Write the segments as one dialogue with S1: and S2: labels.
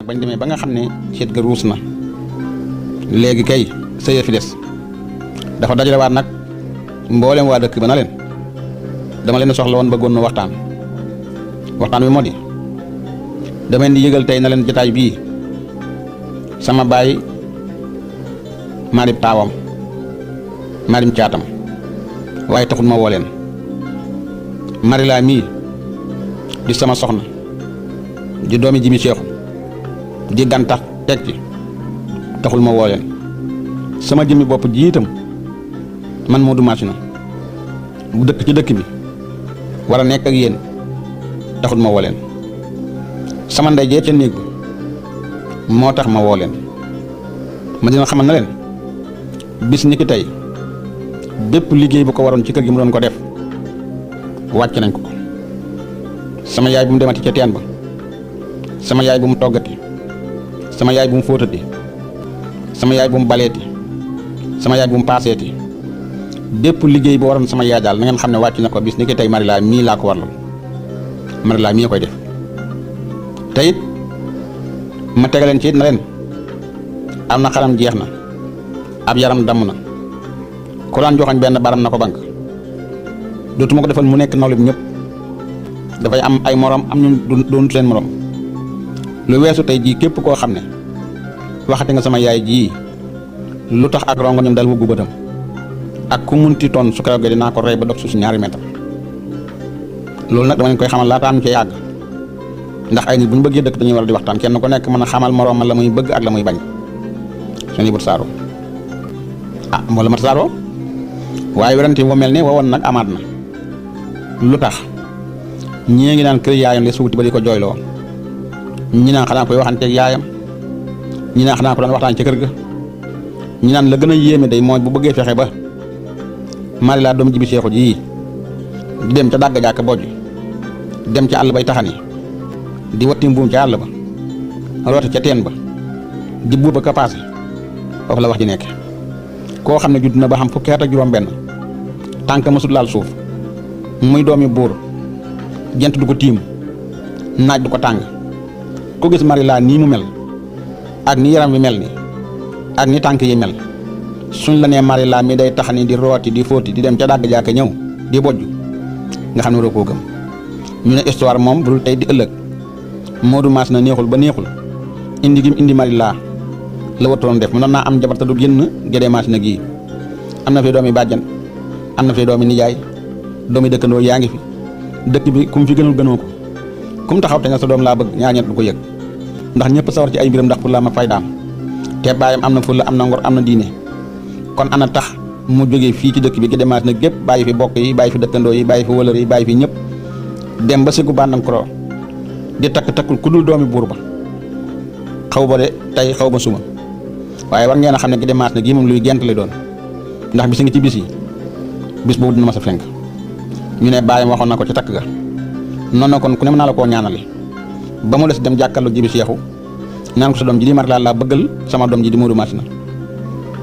S1: bañ demee ba nga xam ne seet ga ruus na léegi kay sëye fi des dafa dajalewaat nag mboolem waa dëkk ba na leen dama leen soxla woon bëggoon nu waxtaan wi moo di dama leen di yëgal tey na leen jotaay bii sama baay maarim taawam maarim caatam waaye taxul ma woo leen mari laa mii di sama soxna di doomi Jibi Seexu di gantax teg ci taxul ma woo leen sama jëmmi bopp ji itam man Modou Massina bu dëkk ci dëkk bi war a nekk ak yéen taxul ma woo leen sama ndey jee ca néeg bi moo tax ma woo leen ma dina xamal na leen bis ni ki tey bépp liggéey bu ko waroon ci kër gi mu doon ko def wàcc nañ ko sama yaay bu mu demati ca teen ba sama yaay bu mu toggati sama yaay bu mu fóotati sama yaay bu mu baleeti sama yaay bu mu paaseeti bépp liggéey bu waroon sama yaay daal na ngeen xam ne wàcc na ko bis ni ki tey Marilaa mii laa ko warloon Marilaa mii koy def te it ma tegaleen ci it na leen am na xaram jeex na ab yaram damm na ku daan joxoñ benn baram na ko bank dootuma ko defal mu nekk nawle bi ñëpp dafay am ay morom am ñu doonut leen morom lu weesu tey jii képp koo xam ne waxati nga sama yaay jii lu tax ak rongo ñoom dal wuggu bëtam ak ku munti toon su keroog dinaa ko rey ba dog suuf si 2 mètres loolu nag dama leen koy xamal laataa ñu ci yàgg ndax ay nit bu ñu bëggee dëkk dañuy war di waxtaan kenn ku nekk mën a xamal moroom la muy bëgg ak la muy bañ suñu bët saaro moo la mat saaro waaye werante moo mel ne wowoon nag amaat na lu tax ñii ngi naan kër yaayam la suuti ba di ko jooyloo ñi naan xanaa koy waxanteeg yaayam ñi naan xanaa ko doon waxtaan ci kër ga ñi naan la gën a yéeme day mooy bu bëggee fexe ba Marilaa doom Jibi Seexu ji di dem ca dàgg jàkk bojj dem ca àll bay taxani di watti mbuum ca àll ba rooti ca teen ba di buuba ka paase foofu la wax ji nekk koo xam ne judd na ba xam fukki at ak juróom benn tànk mësul laal suuf muy doomi buur jant du ko tiim naaj du ko tàng ku gis Marilaa nii mu mel ak ni yaram wi mel ni ak ni tànk yi mel suñ la nee Marilaa mi day taxani di rooti di fóoti di dem ca dàgg jàkk ñëw di bojj nga xam ne waroo koo gëm ñu ne histoire moom bu dul tey di ëllëg Modou Massina neexul ba neexul indi gi indi Marilaa la watoon def mënoon naa am jabar te du génn Guédé Massina gii am na fi doomi bàjjan am na fi doomi nijaay doomi dëkkandoo yaa ngi fi dëkk bi kum fi gënul gënoo ko kum taxaw te nga sa doom laa bëgg ñaar ñett du ko yëg ndax ñëpp sawar ci ay mbiram ndax pour la ma fay daam te baayam am na fulla am na ngor am na diine kon ana tax mu jógee fii ci dëkk bi Guédé Massina gépp bàyyi fi bokk yi bàyyi fi dëkkandoo yi bàyyi fi wëlër yi bàyyi fi ñëpp dem ba sigu bàndankoro di takkul ku dul doomi buur ba xaw ba de tey xaw ba suma waaye war ngeen a xam ne Guédé Massina gii moom luy gent lay doon ndax bis ngi ci bis yi bis boobu dina ma sa fenk ñu ne baayam waxoon na ko ci takk ga noonu na kon ku ne mën naa la koo ñaanale ba mu des dem jàkkaarloo Jibi Seexu naan ko sa doom ji di Marilaa laa bëggal sama doom ji di Modou Massina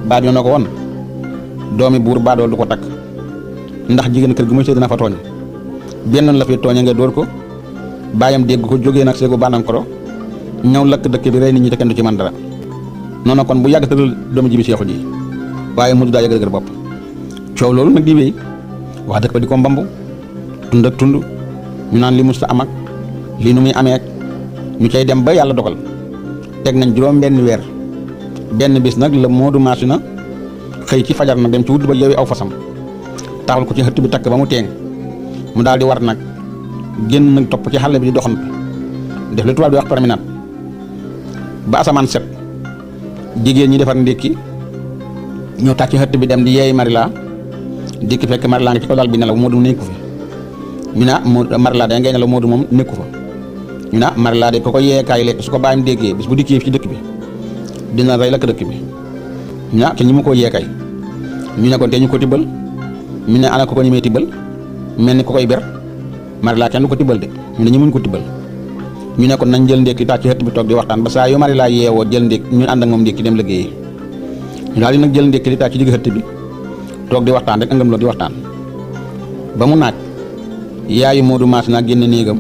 S1: baat ñoo na ko woon doomi buur baadool du ko takk ndax jigéen kër gu muy sëy dina fa tooñ benn la fi tooña nga dóor ko baayam dégg ko jógee nag seegu bàndankoro ñëw lakk dëkk bi rey nit ñi te kenn du ci man dara noonu kon bu yàgg tëral doomi Jibi Seexu ji waaye mujj daa yëg dëgër bopp coow loolu nag di wéy wax dëkk ba di ko mbambu tund ak tund ñu naan li musta am ak lii nu muy amee ak ñu cay dem ba yàlla dogal teg nañ juróom benn weer benn bis nag la Modou Massina xëy ci fajar nag dem ci wudd ba yeewi aw fasam taxal ko ci xëtt bi takk ba mu teeng mu daal di war nag génn nag topp ci xale bi di doxantu def li tubaab di wax promenade ba asamaan set jigéen ñi defar ndékki ñoo tàcc ci xëtt bi dem di yeeyi Marilaa dikki fekk Marilaa nga ci kaw daal bi nelaw Modou nekku fi ñu ne Marilaa da ngay nelaw Modou moom nekku fa ñu ne Marilaa de ko yeekaay lekk su ko bàyyam déggee bis bu dikkee ci dëkk bi dina rey lakk dëkk bi ñu ne te ñi mu ko yeekaay ñu ne kon te ñu ko tibbal ñu ne ana ko ñemee tibbal mel ni ko koy ber Marilaa kenn du ko tibbal de ñu ne ñi mun ko tibbal ñu ne kon nañ jël ndékki tàcc ci xëtt bi toog di waxtaan ba saa yu Marilaa yeewoo jël ndékki ñu ànd ak moom ndékki dem liggéeyi ñu daal di nag jël ndékki li tàcc ci digg xëtt bi toog di waxtaan rek ëngam loo di waxtaan ba mu naaj yaayu Modou Massina génn néegam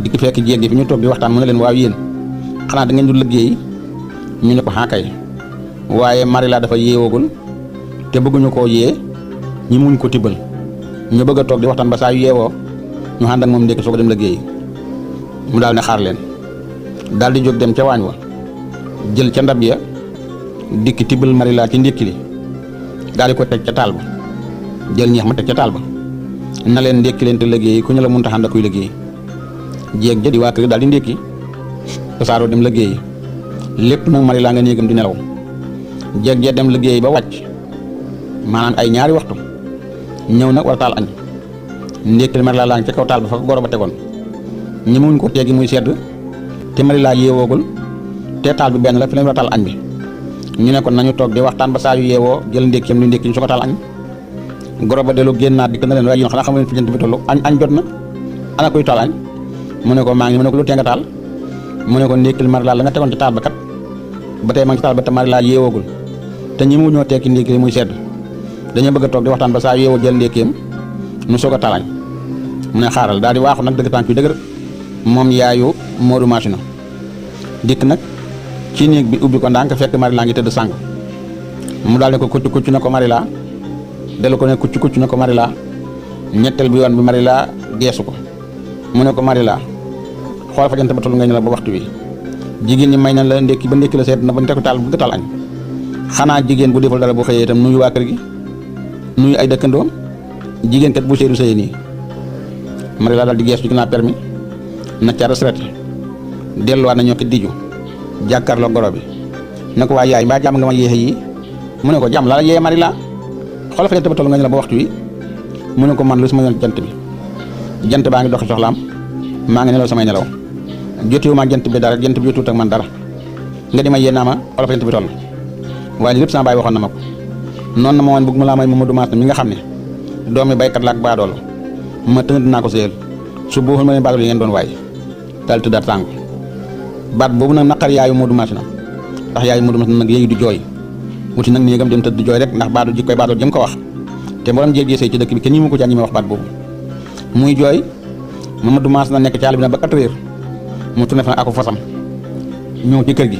S1: di ko fekk jéeg gi fi ñu toog di waxtaan mu ne leen waaw yéen xanaa da ngeen du liggéey ñu ne ko xaakay waaye Marila dafa yeewoogul te bëgguñu koo yee ñi muñ ko tibbal ñu bëgg a toog di waxtaan ba saa yu yeewoo ñu ànd ak moom ndékki soo ko dem liggéey mu daal ne xaar leen daal di jóg dem ca waañ wa jël ca ndab ya dikki tibbal Marila ci ndékki li daal di ko teg ca taal ba jël ñeex ma teg ca taal ba na leen ndékki leen te liggéey ku ñu la mënta ànd ak kuy liggéey jéeg ja di waa kër daal di ndékki tasaaroo dem liggéey lépp nag Marila nga néegam di nelaw jéeg ja dem liggéey ba wàcc maanaam ay ñaari waxtu ñëw nag war a taal añ ndékkil Marila laa ngi ca kaw taal ba fa ko goro ba tegoon ñi muñ ko teegi muy sedd te Marila yeewoogul te taal bi benn la fi leen war a taal añ bi ñu ne kon nañu toog di waxtaan ba saa yu yeewoo jël ndékkeem lu ndékki ñu soo ko taal añ goro ba dellu génnaat di ko na leen waaye yéen xanaa xam ngeen fi jant bi tollu añ jot na ana koy taal añ mu ne ko maa ngi mu ne ko lu tee nga taal mu ne ko ndékkil Marila la nga tegoon ci taal ba kat ba tey maa ngi ci taal ba te Marila yeewoogul te ñi mu ñoo tekki ndékki muy sedd dañoo bëgg a toog di waxtaan ba saa yu yeewoo jël ndékkeem nu soog a taal añ mu ne xaaral daal di waaxu nag dëgg tànk yu dëgër moom yaayu Modou Masina dikk nag ci néeg bi ubbi ko ndànk fekk Marila ngi tëdd sàng mu daal ne ko kucc kucc na ko Marila dellu ko ne kucc kucc na ko Marila ñetteel bi yoon bi Marila geesu ko mu ne ko Marila xool fa jant ba toll nga ñëw ba waxtu wi jigéen ñi may na la ndékki ba ndékki la seet na ba ñu teg taal bu taal añ xanaa jigéen bu deful dara bu xëyee itam nuyu waa kër gi nuyu ay dëkkandoom jigéen kat bu seedu sëy nii Marila daal di geesu ci ginnaaw permis na ca retraite delluwaat na ñoo ki diju jàkkaarloo goro bi ne ko waa yaay mbaa jàmm nga ma yéexe yi mu ne ko jàmm la yee Marila xoolal fa jant ba toll nga ñu la ba waxtu wi mu ne ko man lu sama yoon jant bi jant baa ngi doxi soxlaam maa ngi nelaw samay nelaw jotiwuma jant bi dara jant bi jotuwut ak man dara nga di ma yee naa ma xoolal fa jant bi toll waaye lépp sama baay waxoon na ma ko noonu na ma woon bëgg ma laa may Mamadou Masina mi nga xam ne doomi baykat la ak baadoolo ma tënk dinaa ko séyal su booxul ma leen baadoolo yi ngeen doon waay daal tëddaat tàngu baat boobu nag naqar yaayu Modou Masina ndax yaayu Modou Masina nag yéegi di jooy wuti nag néegam dem tëdd di jooy rek ndax baadu jikkoy baadool jëm ko wax te mboolem jéeg sëy ci dëkk bi kenn ñi mu ko jaa ñi ma wax baat boobu muy jooy Mamadou Masina nekk ci àll bi nag ba 4 heures mu tourné fa nag ako fasam ñëw ci kër gi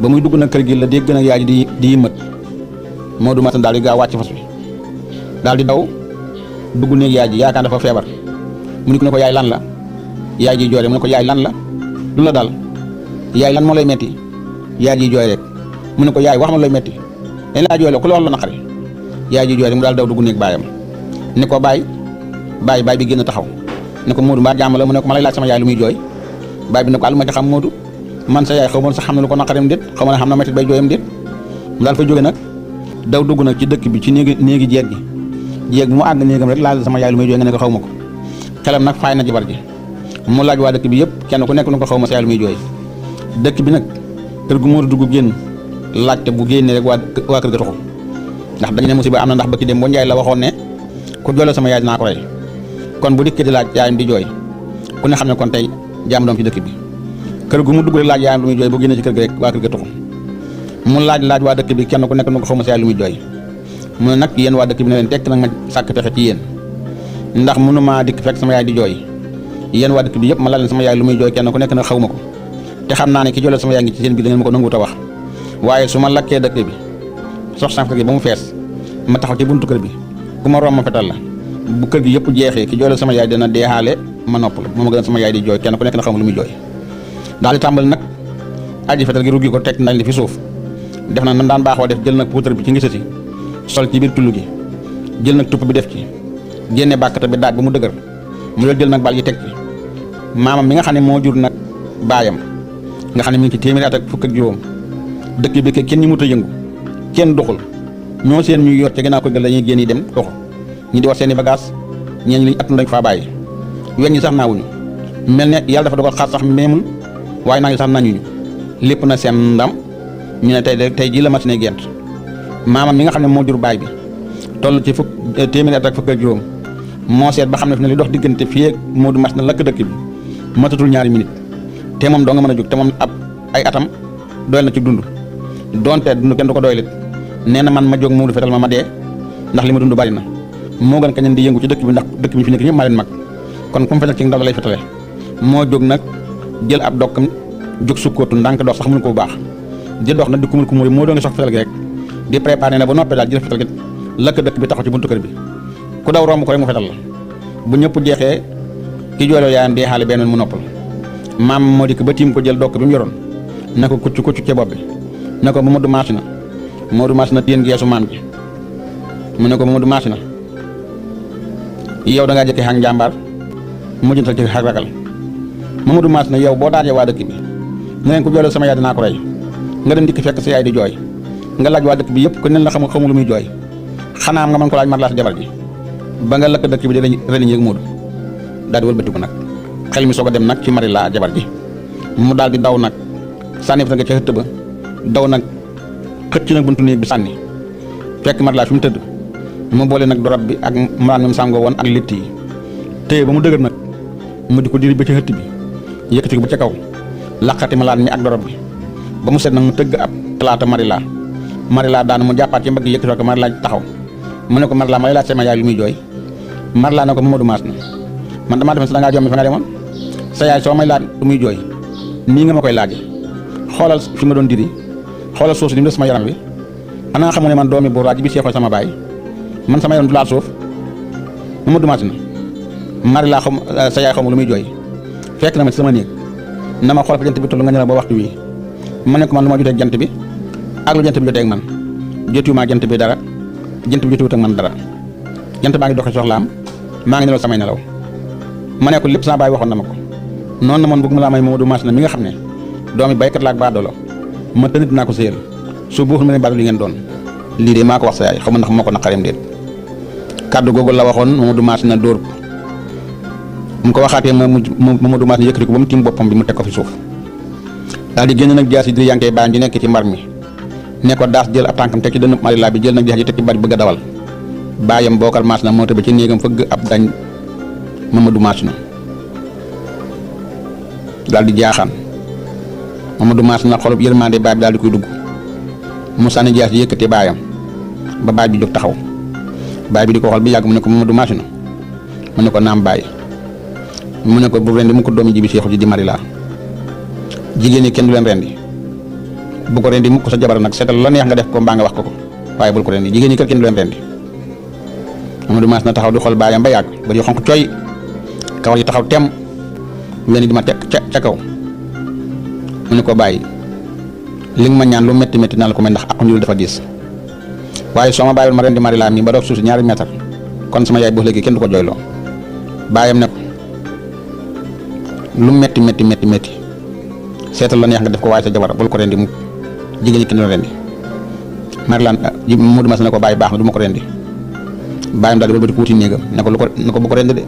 S1: ba muy dugg nag kër gi la dégg nag yaay ji di yëmmat Modou Masina daal di gaaw wàcc fas wi daal di daw dugg néeg yaay ji yaakaar dafa feebar mu ni ko ne ko yaay lan la yaay ji jooy rek mu ne ko yaay lan la lu la dal yaay lan moo lay metti yaay ji jooy rek mu ne ko yaay wax ma lay metti dañ laa jooy la ku la wax la naqari yaay ji jooy rek mu daal daw dugg néeg baayam ne ko baay bi génn taxaw ne ko Modou mbaa jàmm la mu ne ko ma lay laaj sama yaay lu muy jooy baay bi ne ko àll ma ci xam Modou man sa yaay xaw ma sax xam na lu ko naqareem déet xaw ma ne xam na metti bay jooyam déet mu daal fa jóge nag daw dugg nag ci dëkk bi ci néegi jeeg gi jéeg bu mu àgg néegam rek laal sama yaay lu muy jooy nga ne ko xaw ma ko xelam nag faay na jabar ji mu laaj waa dëkk bi yëpp kenn ku nekk lu ko xaw ma sa yaay lu muy jooy dëkk bi nag kër gu Modou dugg génn laajte bu génnee rek waa kër ga taxu ndax dañu ne musiba am na ndax bëkki dem boo njaay la waxoon ne ku jooyle sama yaay dinaa ko rey kon bu dikkee di laaj yaayam di jooy ku ne xam ne kon tey jaam doom ci dëkk bi kër gu mu dugg rek laaj yaayam lu muy jooy bu génnee ci kër ga rek waa kër ga taxu mu laaj waa dëkk bi kenn ku nekk lu ko xaw ma sa yaay lu muy jooy mu ne nag yéen waa dëkk bi ne leen tekk nag ma sàkk pexe ci yéen ndax mënumaa dikk fekk sama yaay di jooy yéen waa dëkk bi yëpp ma laaj leen sama yaay lu muy jooy kenn ku nekk nag xaw ma ko te xam naa ne ki jooyle sama yaay ngi ci seen biir da ngeen ma ko nanguwut a wax waaye su ma lakkee dëkk bi sox sànq gi ba mu fees ma taxaw ci buntu kër bi ku ma romb ma fetal la bu kër gi yëpp jeexee ki jooyle sama yaay dina deexaale ma noppalu moo ma gën a sama yaay di jooy kenn ku nekk na xamul lu muy jooy daal di tàmbali nag aji fetal gi ruggi ko teg nañ li fi suuf def na nan daan baaxoo def jël nag puutar bi ci ngisati sol ci biir tullu gi jël nag tupp bi def ci génne bàkkata bi daaj ba mu dëgër mu jël nag bal yi teg ci maamam mi nga xam ne moo jur nag baayam nga xam ne mi ngi ci téeméeri at ak fukk ak juróom dëkk bi kenn ñi mut a yëngu kenn doxul ñoo seen ñuy yor ca ginnaaw ko gël dañuy génn yi dem doxu ñi di war seen i bagage ñeen liñ at dañ faa bàyyi weñ ñi sax naawuñu mel ne yàlla dafa dogal xaar sax meemul waaye naa ngi sax nañuñu lépp na seen ndam ñu ne tey jii la matine gent maamam mi nga xam ne moo jur baay bi toll ci téeméeri at ak fukk ak juróom moo seet ba xam ne fi ne li dox diggante fii ak Modou Masina lakk dëkk bi matatul ñaari minute te moom doo nga mën a jóg te moom ay atam doyal na ci dund donte dund kenn du ko doylit nee na man ma jóg Modou fetal ma dee ndax li ma dund bari na moo gën kañeen di yëngu ci dëkk bi ndax dëkk bi fi nekk ñëpp maa leen mag kon ku mu fetal ci ndaw lay fetale moo jóg nag jël ab dokkam jóg sukkootu ndànk dox sax mënu ko bu baax di dox nag di kumul moo doon ngi sox fetal gi rek di préparé na ba noppee daal jël fetal gi lëkk dëkk bi taxaw ci buntu kër bi ku daw romb ko rek mu fetal la bu ñëpp jeexee ki jooyloo yaayam dee xaale benn mu noppal maam moo dikk ba tiim ko jël dokk bi mu yoroon na ko kucc ca bopp bi ne ko Mamadou maasi na téen geesu maam ji mu ne ko Mamadou maasi na yow da ngaa jëkkee xak njàmbaar mujjantal ci xak ragal Mamadou maasi na yow boo daajee waa dëkk bi ne leen ko jooyloo sama yaay dinaa ko rey nga dem dikk fekk sa yaay di jooy nga laaj waa dëkk bi yëpp ko nen la xamu lu muy jooy xanaa nga mën ko laaj mar laa sa jabar ji ba nga lëkk dëkk bi di rëliñ yéeg Moodu daal di wëlbatiku nag xel mi soog a dem nag ci mari laa jabar ji mu daal di daw nag sànni fa nga ca xëtt ba daw nag xëcc nag buntu néeg bi sànni fekk mari laa fi mu tëdd mu boole nag dorab bi ak malaan mi mu sàngoo woon ak litt yi téye ba mu dëgër nag mu di ko diri ba ci xëtt bi yëkkati ko ba ca kaw laqati malaan mi ak dorab bi ba mu set nag mu tëgg ab talaata mari laa daan mu jàppaat ci mbagg yëkkati ko mari laa taxaw mu ne ko mari laa ma lay laaj sama yaay lu muy jooy mari laa ne ko Mamadou maas na man damaa defoon si da ngaa jommi fa nga demoon sa yaay soo may laaj lu muy jooy nii nga ma koy laaje xoolal fi ma doon diri xoolal suuf si ni mu def sama yaram wi xanaa xamu ne man doomi buur ji bi seexoo sama baay man sama yaram du laal suuf Mamadou maas na mari laa xam sa yaay xamu lu muy jooy fekk na ma ci sama néeg na ma xool fa jant bi toll nga ñëw ba waxtu wi ma ne ko man lu ma jotee ak jant bi ak lu jant bi jotee ak man jotiwuma jant bi dara jant bi jotiwut ak man dara jant baa ngi doxee soxlaam maa ngi nelaw samay nelaw ma ne ko lépp sama baay waxoon na ma ko noonu na man bëgg ma laa may Mamadou maas na mi nga xam ne doomi baykat la ak baadoolo ma tënit naa ko sëyal su buuxul ma ne baadoolo yi ngeen doon lii de maa ko wax sa yaay xaw ma ndax moo ko naqareem déet kàddu googu la waxoon Mamadou maas na dóor ko mu ko waxaatee Mamadou maas na yëkkati ko ba mu tiim boppam bi mu teg ko fi suuf daal di génn nag jaasi di yankee baayam ji nekk ci mbar mi ne ko daas jël ab tànkam teg ci dënn mari laa bi jël nag jaasi ji teg ci bari bëgg a dawal baayam bookal maas na moo tëb ci néegam fëgg ab dañ Mamadou maas na daal di jaaxaan Mamadou maas na xolub yërmande baay bi daal di koy dugg mu sànni jaas ji yëkkati baayam ba baay bi jóg taxaw baay bi di ko xool bi yàgg mu ne ko Mamadou maas na mu ne ko naam baay mu ne ko bu rendi mu ko doomi ji bi seexu ji di mari laa jigéen ñi kenn du leen rendi bu ko rendi mukk sa jabar nag seetal la neex nga def ko mbaa nga wax ko waaye bul ko rendi jigéen ñi kër kenn du leen rendi Mamadou maas na taxaw di xool baayam ba yàgg ba di xonq cooy kawar yi taxaw tem wenn di ma teg ca kaw mu ne ko bàyyi li nga ma ñaan lu métti métti naa la ko may ndax ak njul dafa diis waaye soo ma bàyyiwul ma rendi mari laa mi ba doog suuf si ñaari mètre kon sama yaay boo léegi kenn du ko jooyloo baayam ne ko lu métti seetal la neex nga def ko waaye sa jabar bul ko rendi mu jigéen ñi kenn du rendi mari laa Mamadou maas na ko bàyyi baax na du ma ko rendi baayam daal di ba di ko wuti néegam ne ko bu ko rendi de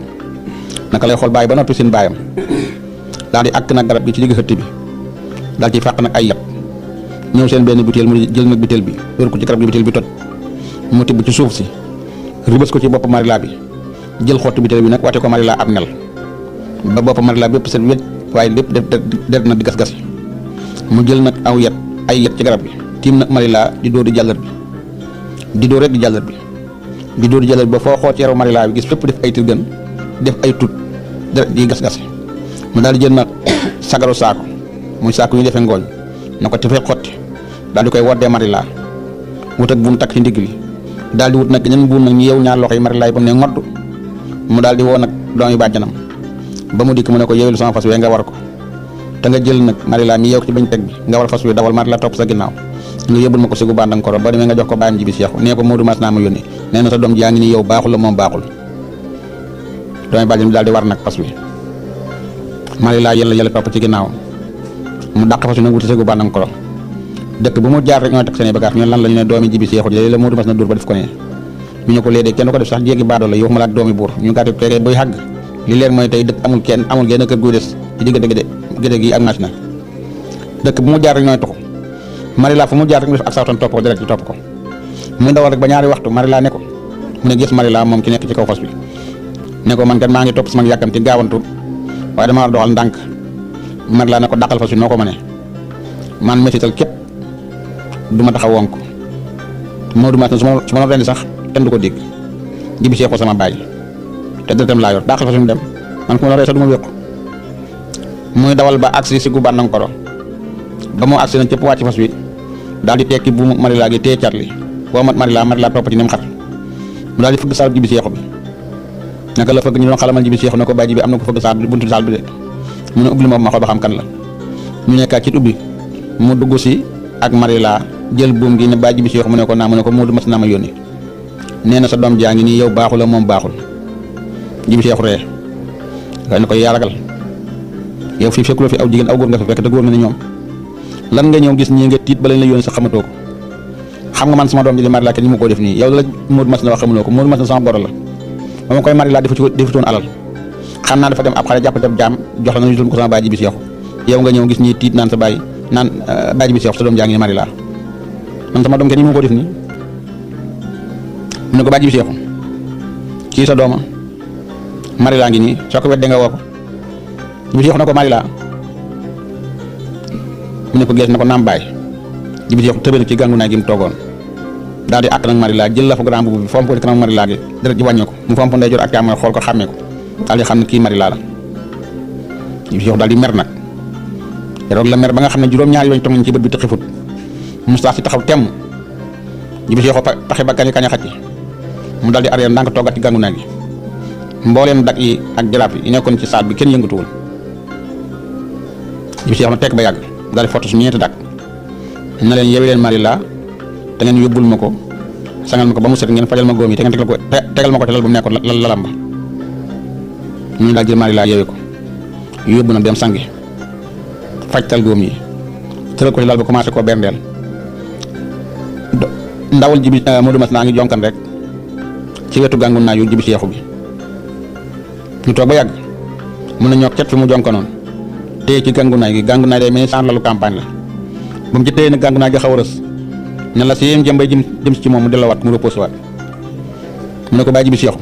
S1: naka lay xool bàyyi ba noppi seen baayam daal di àkk nag garab gi ci digg xëtt bi daal ci fàq nag ay yat ñëw seen benn butéel mu jël nag butéel bi dóor ko ci garab gi butéel bi toj mu tibb ci suuf si ribës ko ci bopp mari laa bi jël xottu butéel bi nag wàcce ko mari laa ab nel ba bopp mari laa bépp seen wet waaye lépp def na di gas-gas mu jël nag aw yat ay yat ci garab gi tiim nag mari laa di dóor di jàllar bi di dóor rek di jàllar bi di dóor di jàllar bi ba foo xool ci yaram mari laa bi gis fépp def ay tirgën def ay tut di gas-gas mu daal di jël nag sagaru saako muy saako yu defee ngooñ na ko tefee xotti daal di koy woddee mari laa wut ak buum takk ci ndigg li daal di wut nag ñeneen buum nag ñu yeew ñaar loxo yi mari laa yi ba mu ne ngodd mu daal di woo nag doomi bàjjanam ba mu dikk mu ne ko yeewelu sama fas wee nga war ko te nga jël nag mari laa mi yeew ci bañ teg bi nga war fas wi dawal mari laa topp sa ginnaaw nga yóbbul ma ko sigu bandankoro ba demee nga jox ko bàyyam ji bi seexu nee ko Mamadou maas naa ma yónni nee na sa doom ji yaa ngi nii yow baaxul la moom baaxul doomi bàjjan bi daal di war nag fas wi mari laa yàlla topp ci ginnaaw mu dàq fas wi nag wuti sigu bandankoro dëkk bu mu jaar rek ñooy teg seen bagaas ñu lan la ñu ne doomi ji bi seexu ji la Mamadou maas na dóor ba def ko ne ñu ne ko léegi kenn du ko def sax jéegi baadoo la yow ma la ak doomi buur ñu gàtt tegee buy xàgg li leer mooy tey dëkk amul genn kër guy des ci diggante gédé gi ak maas na dëkk bu mu jaar rek ñooy tuxu mari laa fu mu jaar rek mu def ak sawtan topp ko direct ci topp ko muy dawal rek ba ñaari waxtu mari laa ne ko mu ne gis mari laa moom ki nekk ci kaw fas bi ne ko man kat maa ngi topp sama yàkkamti gaawantu waaye dama war a doxal ndànk mari laa ne ko dàqal fas bi noo ko mënee man métital képp du ma taxaw wonk Mamadou maas na su ma rendi sax kenn du ko dégg jibi seexu sama baay te deretam laa yor dàqal fas bi mu dem man ku ma la rey sax du ma wéqu muy dawal ba agsi si gu bàndankoro ba moo agsi na cëpp wàcc fas wi daal di tekki bu Marila gi téye cat li boo mat Marila topp ci ni mu xat mu daal di fëgg saal jibi seexu bi naka la fëgg ñu doon xalamal jibi seexu ne ko bàyyi ji bi am na ko fëgg saal buntu saal bi de mu ne ubbi ma xool ba xam kan la ñu nekkaat ci ubbi mu dugg si ak Marila jël buum gi ne bàyyi jibi seexu mu ne ko naa mu ne ko Moodu mas naa ma yónni nee na sa doom jaa ngi nii yow baaxul la moom baaxul jibi seexu ree nga ne ko yaa ragal yow fii fekkuloo fi aw jigéen aw góor nga fa fekk te góor nga ne ñoom lan nga ñëw gis ñii nga tiit ba lañ la yónni sax xamatoo ko xam nga man sama doom ji di Marila kenn ñu ma koo def nii yow la Moodu mas na wax xamuloo ko Moodu mas na sama goro la ba ma koy Marila defutoon alal xam naa dafa dem ab xale jàpp def jaam jox la nga yutoon ko sama bàyyi jibi seexu yow nga ñëw gis ñii tiit naan sa bàyyi naan bàyyi jibi seexu sa doom jaa ngi ne Marila man sama doom kenn ñu ma koo def nii mu ne ko bàyyi jibi seexu kii sa dooma Marila ngi nii soo ko weddee nga woo ko jibi seexu na ko Marila mu ne ko gees na ko naam bàyyi jibi seexu tëbee na ci gàngu naay gi mu toogoon daal di àkk nag Marila jël la fa grand boobu bi fomp ko di kanam Marila gi deret ji wàññee ko mu fomp ndeyjoor ak càmmoñ xool ko xàmmee ko daal di xam ne kii Marila la jibi seexu daal di mer nag keroog la mer ba nga xam ne juróom-ñaari yoon toog nañ ci bët bi te xifut mustaas si taxaw temm jibi seexu paxe ba kañ a xacc mu daal di arrière ndànk toogaat ci gàngu naay gi mbooleem dag yi ak jaraaf yi nekkoon ci saal bi kenn yëngatuwul jibi seexu na tekk ba yàgg daal di foto su ñeenti dag na leen yewi leen Marila te ngeen yóbbul ma ko sangal ma ko ba mu set ngeen fajal ma góom yi te ngeen tegal ma ko te lal bu mu nekkoon lalam ba ñu daal jël Marila yewi ko yóbbu na dem sangi fajtal góom yi tëral ko ci lal ba commencé koo berndeel ndawal jibi Moodu mas naa ngi jonkan rek ci wetu gàngu naa yu jibi seexu bi ñu toog ba yàgg mun na ñoo cet fi mu jonkanoon téye ci gàngu naay gi gàngu naay day mel ni saan lalu campagne la ba mu ci téye nag gàngu naay gi xaw a rës ne la si yéen jëm bay jëm si ci moom mu delloowaat mu reposé waat mu ne ko bàyyi jibi seexu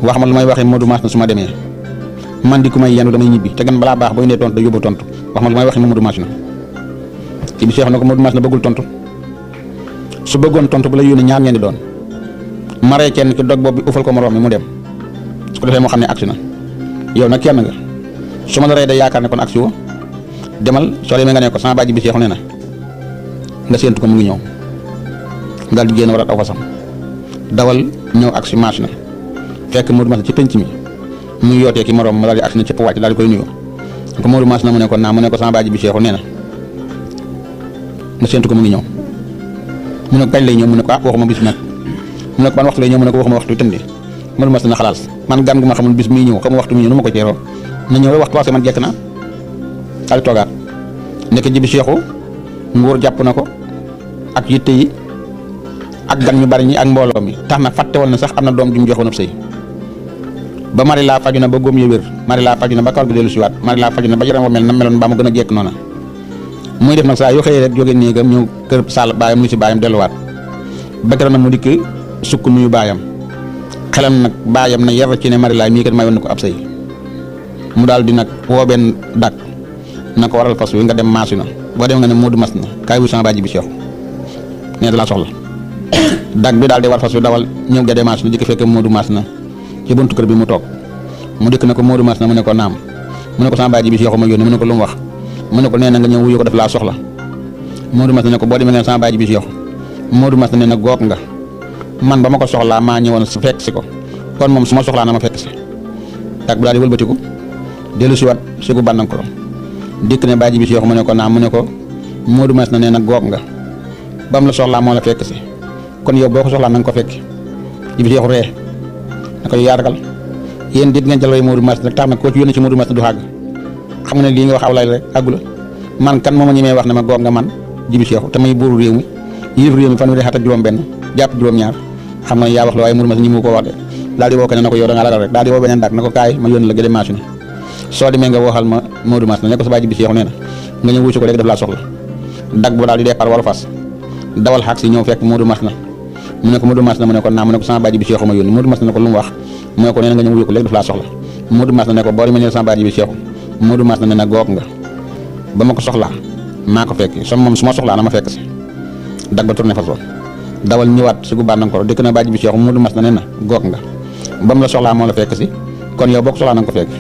S1: wax ma lu may waxee Moodu mas na su ma demee man di ku may yendu damay ñibbi te gan balaa baax booy nee tontu da yóbbu tontu wax ma lu may waxee Moodu mas na jibi seexu ne ko Moodu mas na bëggul tontu su bëggoon tontu bu la yónnee ñaar ngeen di doon maree kenn ki dog boobu bi ufal ko moroom mi mu dem su ko defee moo xam ne agsi na yow nag kenn nga su ma la rey day yaakaar ne kon agsi woo demal soo demee nga ne ko sama bàyyi bi seexu nee na nga séentu ko mu ngi ñëw daal di génn warat aw fasam dawal ñëw agsi marche na fekk Moodu mas na ci penc mi muy yootee ki moroom ma daal di agsi na cëpp wàcc daal di koy nuyoo ko Moodu mas na mu ne ko naa mu ne ko sama bàyyi bi seexu nee na nga séentu ko mu ngi ñëw mu ne ko kañ lay ñëw mu ne ko waxuma bis nag mu ne ko ban waxtu lay ñëw mu ne ko waxuma waxtu tëndi Moodu mas na xalaas man gan gu ma xamul bis muy ñëw xamuma waxtu muy ñëw nu ma ko ceeroo na ñëw rek waxtu waase man jekk na daal di toogaat nekk jibi seexu nguur jàpp na ko ak yitte yi ak gan ñu bari ñi ak mbooloo mi tax na fàtte woon na sax am na doom ju mu joxoon ab sëy ba Marila faju na ba góom ya wér Marila faju na ba kawar bi dellu siwaat Marila faju na ba yaram wa mel na meloon ba mu gën a jekk noona muy def nag saa yoo xëyee rek jóge néegam ñëw kër Sall baayam lu si baayam delluwaat ba keroog nag mu dikk sukk nuyu baayam xelam nag baayam na yar ci ne Marila mii kat mayoon na ko ab sëy mu daal di nag woo benn dag na ko waral fas wi nga dem maasu na boo dem nga ne Moodu mas na kaay wu sama bàyyi bi seexu nee da laa soxla dag bi daal di war fas wi dawal ñëw ga dem maasu na jëkk fekk Moodu mas na ci buntu kër bi mu toog mu dikk na ko Moodu mas na mu ne ko naam mu ne ko sama bàyyi bi seexu ma yónni mu ne ko lu mu wax mu ne ko nee na nga ñëw wuyu ko def laa soxla Moodu mas na ne ko boo demee nga sama bàyyi bi seexu Moodu mas na ne na goog nga man ba ma ko soxlaa maa ñëwoon su fekk si ko kon moom su ma soxlaa na ma fekk si dag bi daal di wëlbatiku dellu si waat si gu bànnan ko dikk ne bàyyi bi seexu mu ne ko naam mu ne ko Moodu mas na ne na goog nga ba mu la soxlaa moo la fekk si kon yow boo ko soxlaa na nga ko fekk jibi seexu ree na ko yaa ragal yéen dit ngeen jël Moodu mas na tax na koo ci yónnee ci Moodu mas na du xàgg xam nga ne lii nga wax aw lay rek àggu la man kan moo ma ñemee wax ne ma goog nga man jibi seexu te may buuru réew mi yilif réew mi fanweeri at ak juróom-benn jàpp juróom-ñaar xam nga yaa wax la waaye Moodu mas na ñi mu ko wax de daal di woo keneen na ko yow da ngaa ragal rek daal di woo beneen dak na ko kaay ma yónni la gëdem machine soo demee nga waxal ma Moodu mas na ne ko sa bàyyi jibi seexu nee na nga ñëw wuusi ko léegi daf laa soxla dag bu daal di départ waru fas dawal xaag si ñëw fekk Moodu mas na mu ne ko Moodu mas na mu ne ko naa mu ne ko sama bàyyi jibi seexu ma yónni Moodu mas na ne ko lu mu wax mu ne ko nee na nga ñëw wuyu ko léegi daf laa soxla Moodu mas na ne ko boo demee ne sama bàyyi jibi seexu Moodu mas na ne na goog nga ba ma ko soxlaa maa ko fekk so moom su ma soxlaa na ma fekk si dag ba tourné façon dawal ñëwaat si gu bànnan ko dëkk na bàyyi bi seexu Moodu mas na ne na goog nga ba mu la soxlaa moo la fekk si kon yow boo ko soxlaa na nga ko fekk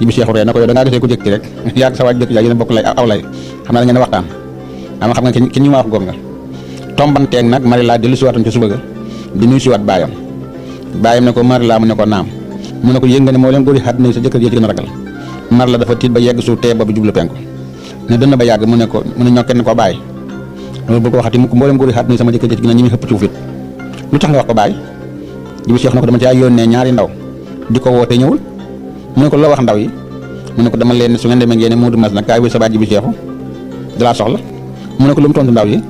S1: jibi seexu ree na ko yow da ngaa gisee ku jëkki rek yaa sa waaj jëkk yaa yéen a bokk lay aw lay xam naa da ngeen waxtaan ama xam nga ki ñu ma wax góor nga tombanteeg nag Marila dellu si waatoon ci suba ga di nuyu si waat baayam ne ko Marila mu ne ko naam mu ne ko yëg nga ne moo leen góor yi àddina sa jëkkër ji ci gën a ragal Marila dafa tiit ba yegg suuf tee ba bu jublu penku ne dënn ba yàgg mu ne ñoo kenn ko bàyyi loolu bu ko waxati mu ko mboolem góor yi àddina sama jëkkër ji ci gën a ñi muy xëpp ci fit lu tax nga wax ko bàyyi Jibi Seexu na ko dama ci ay yónnee ñaari ndaw di ko woote ñëwul mu ne ko loo wax ndaw yi mu ne ko dama leen su ngeen demee ngeen ne Modou Mas nag kaay wéy sa baay Jibi Seexu dalaa soxla mu ne ko lu mu tontu ndaw yi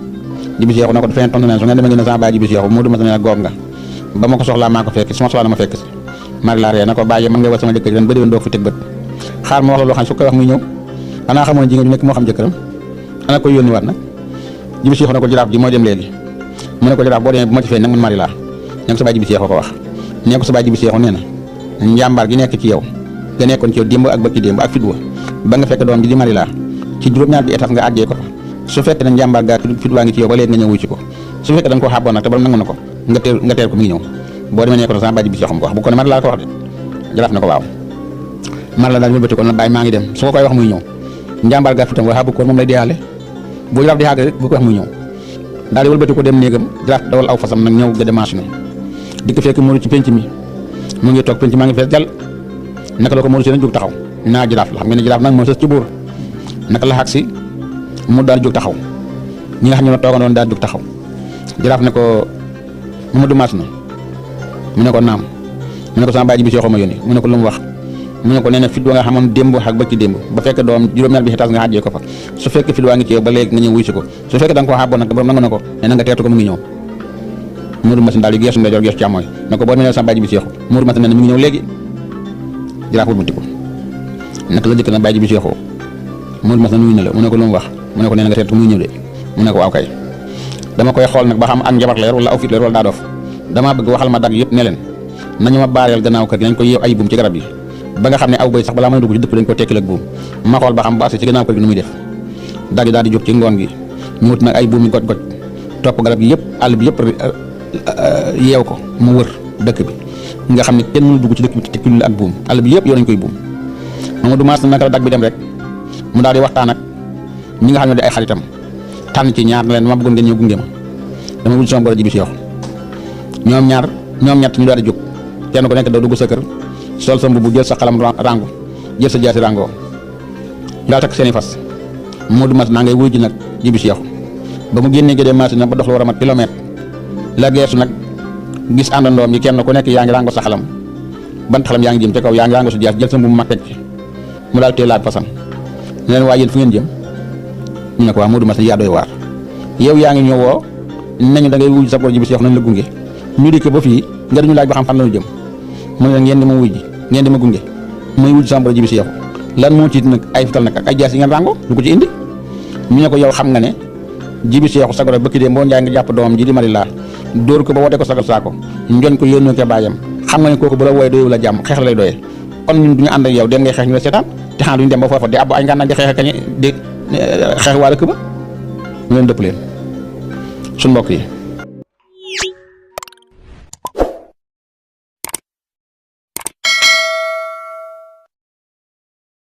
S1: Jibi Seexu na ko dafay tontu neen su ngeen demee ngeen ne sama baay Jibi Seexu Modou Mas ne góor nga ba ma ko soxlaa maa ko fekk su ma soxlaa na ma fekk si Marila ree na ko bàyyi mën nga war sama jëkkër ji ren ba déwén doo fi teg bët xaar ma wax la loo xam su koy wax muy ñëw xanaa xamoon jigéen ju nekk moo xam jëkkëram ana koy yónni waat nag Jibi Seexu na ko jaraaf ji mooy dem léegi mu ne ko jaraaf boo demee bu ma ci feeñ nag man Marila ne ko sa baay Jibi Seexu ko wax ne ko sa baay Jibi Seexu nee na njàmbaar gi nekk ci yow nga nekkoon ci yow démb ak bëkki démb ak fitwa ba nga fekk doom ji di Marila ci juróom-ñaar bi étape nga àggee ko fa su fekkee ne njàmbaar gaa fitwaa ngi ci yow ba léegi nga ñëw wuy ci ko su fekkee da nga ko xàbboon nag te ba nangu na ko nga teel ko mi ngi ñëw boo demee ne ko sama baay Jibi Seexu ko wax bu ko ne Marila ko wax de jaraaf na ko waaw Marila daal wëlbati ko na bàyyi maa ngi dem su ko koy wax muy ñëw njàmbaar gaa fitam nga xàbbu ko moom lay deyaale bu jaraaf di xàgg rek bu ko wax muy ñëw daal di wëlbati ko dem néegam jaraaf dawal aw fasam nag ñëw gëdde machine di ko fekk Modou ci penc mi mu ngi toog penc maa ngi fees jàll naka la ko Modou Seen jóg taxaw naa jaraaf la xam ngeen ne jaraaf nag moo sës ci buur naka la xag si mu daal jóg taxaw ñi nga xam ne ma toogandoon daal jóg taxaw jaraaf ne ko Modou Mas na mu ne ko naam mu ne ko sama baay Jibi Seexu ma yónni mu ne ko lu mu wax mu ne ko nee na fit wa nga xamoon démb ak bëkki démb ba fekk doom juróom-ñaar bi xetaas nga àjjee ko fa su fekkee fit waa ngi ci yow ba léegi nga ñëw wuy si ko su fekkee da nga ko xàbboon nag borom nangu na ko nee na nga teertu ko mu ngi ñëw Modou Mas daal di geesu ndeyjoor geesu càmmooñ ne ko boo demee sama baay Jibi Seexu Modou Mas nee na mi ngi ñëw léegi jaraaf wëlbati ko naka la jëkk na baay Jibi Seexu Modou Mas na nuyu na la mu ne ko lu mu wax mu ne ko nee na nga teertu ko mu ngi ñëw de mu ne ko waaw kay dama koy xool nag ba xam ak njabar leer wala aw fit leer wala daa doof damaa bëgg waxal ma dag yëpp ne leen nañu ma baareel gannaaw kër gi nañ ko yeew ay buum ci garab yi ba nga xam ne aw bëy sax balaa mën a dugg ci dëkk dañ ko tekkil ak buum ma xool ba xam ba agsi ci gannaaw kër gi nu muy def dag yi daal di jóg ci ngoon gi ñu wut nag ay buum yi goj-goj topp garab yi yëpp àll bi yëpp yeew ko mu wër dëkk bi nga xam ne kenn mënu dugg ci dëkk bi te tekkil ak buum àll bi yëpp yow nañ koy buum Modou Mas naka la dag bi dem rek mu daal di waxtaan ak ñi nga xam ne di ay xaritam tànn ci ñaar na leen ma bëggoon ngeen ñëw gunge ma dama wut sama boro Jibi Seexu ñoom ñett ñu daal di jóg kenn ku nekk daw dugg sa kër sol sa mbubb jël sa xalam rangu jël sa jaasi rango ñu daal takk seen i fas Modou Mas naa ngay wuy ji nag Jibi Seexu ba mu génnee gëdee machine nag ba dox lu war a mat kilomètre la geesu nag gis àndandoom yi kenn ku nekk yaa ngi rango sa xalam bant xalam yaa ngi jëm ca kaw yaa ngi rango sa jaas jël sa mbubb mag teg ci mu daal teel laaj fasam ne leen waa yéen fu ngeen jëm ñu ne ko waa Modou Mas yaa doy waar yow yaa ngi ñëwoo nañu da ngay wuy sa bor Jibi Seexu nañ la gunge ñu dikk ba fii nga dañu laaj ba xam fan la ñu jëm mu ne ngeen di ma wuy ji ngeen di ma gunge muy wuy sama bor Jibi Seexu lan moo ci nag ay fital nag ak ay jaas yi ngeen rango lu ko ci indi ñu ne ko yow xam nga ne Jibi Seexu sagoro bëkki dee mboo njaay nga jàpp doomam ji di Marila dóor ko ba wote ko sagal saako njoñ ko yónnee ko bàyyam xam nga ne kooku bu la wooyee doyewu la jàmm xeex la lay doyee kon ñun duñu ànd ak yow den ngay xeex ñu la seetaan te xanaa duñu dem ba foofa di abbu ay ngànnaay di xeex kañ di xeex waa dëkk ba ñu leen dëpp leen suñ mbokk yi